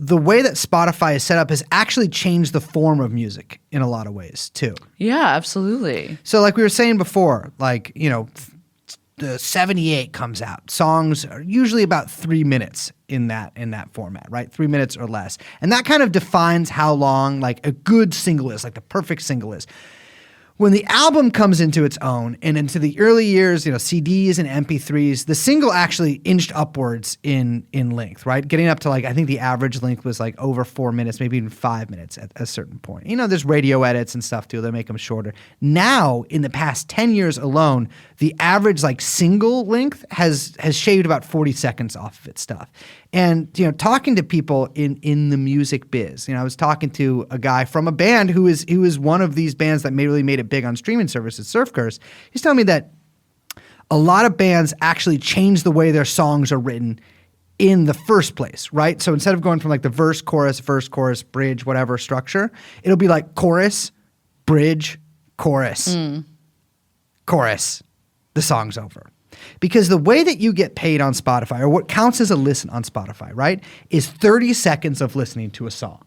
the way that Spotify is set up has actually changed the form of music in a lot of ways too. Yeah, absolutely. So like we were saying before, like, the 78 comes out. Songs are usually about 3 minutes in that format, right? 3 minutes or less. And that kind of defines how long like a good single is, like the perfect single is. When the album comes into its own and into the early years, CDs and MP3s, the single actually inched upwards in length, right? Getting up to like, I think the average length was like over 4 minutes, maybe even 5 minutes at a certain point. There's radio edits and stuff too that make them shorter. Now, in the past 10 years alone, the average like single length has shaved about 40 seconds off of its stuff. And, talking to people in the music biz, I was talking to a guy from a band who is one of these bands that really made it big on streaming services, Surf Curse. He's telling me that a lot of bands actually change the way their songs are written in the first place, right? So instead of going from like the verse, chorus, bridge, whatever structure, it'll be like chorus, bridge, chorus, chorus, the song's over. Because the way that you get paid on Spotify, or what counts as a listen on Spotify, right, is 30 seconds of listening to a song.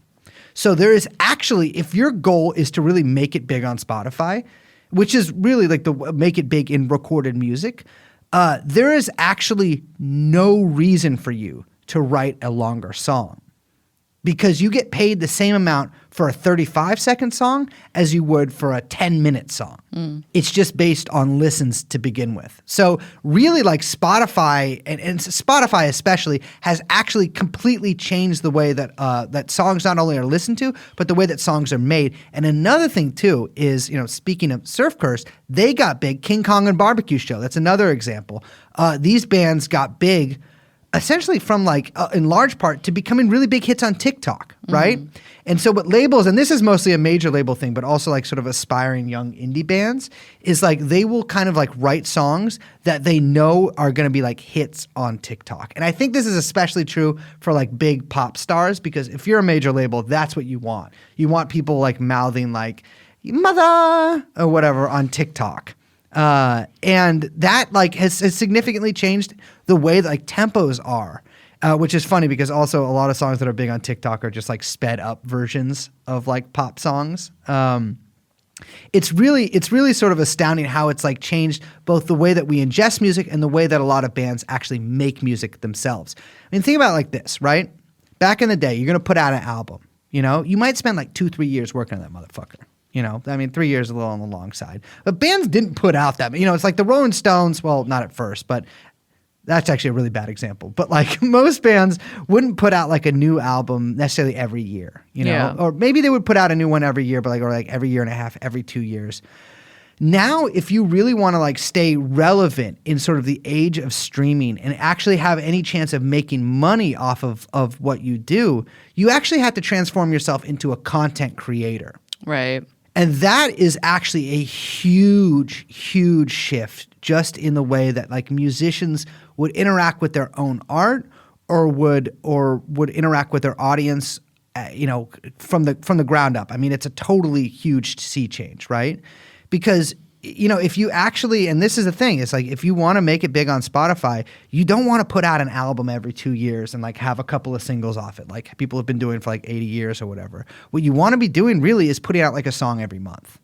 So there is actually, if your goal is to really make it big on Spotify, which is really like make it big in recorded music, there is actually no reason for you to write a longer song. Because you get paid the same amount for a 35-second song as you would for a 10-minute song. It's just based on listens to begin with. So really like Spotify, and Spotify especially, has actually completely changed the way that that songs not only are listened to, but the way that songs are made. And another thing too is, speaking of Surf Curse, they got big. King Kong and Barbecue Show, that's another example. These bands got big essentially from like, in large part, to becoming really big hits on TikTok, right? And so what labels, and this is mostly a major label thing, but also like sort of aspiring young indie bands, is like they will kind of like write songs that they know are going to be like hits on TikTok. And I think this is especially true for like big pop stars, because if you're a major label, that's what you want. You want people like mouthing like, mother, or whatever on TikTok. And that like has significantly changed the way that like tempos are, which is funny because also a lot of songs that are big on TikTok are just like sped up versions of like pop songs. It's really sort of astounding how it's like changed both the way that we ingest music and the way that a lot of bands actually make music themselves. I mean, think about it like this, right? Back in the day, you're going to put out an album, you might spend like 2-3 years working on that motherfucker. 3 years is a little on the long side. But bands didn't put out that. It's like the Rolling Stones, well, not at first, but that's actually a really bad example. But like most bands wouldn't put out like a new album necessarily every year, Yeah. Or maybe they would put out a new one every year, but like every year and a half, every 2 years. Now, if you really want to like stay relevant in sort of the age of streaming and actually have any chance of making money off of what you do, you actually have to transform yourself into a content creator. Right. And that is actually a huge, huge shift just in the way that like musicians would interact with their own art or would interact with their audience, from the ground up. I mean, it's a totally huge sea change, right? Because if you actually, and this is the thing, it's like if you want to make it big on Spotify, you don't want to put out an album every 2 years and like have a couple of singles off it, like people have been doing for like 80 years or whatever. What you want to be doing really is putting out like a song every month.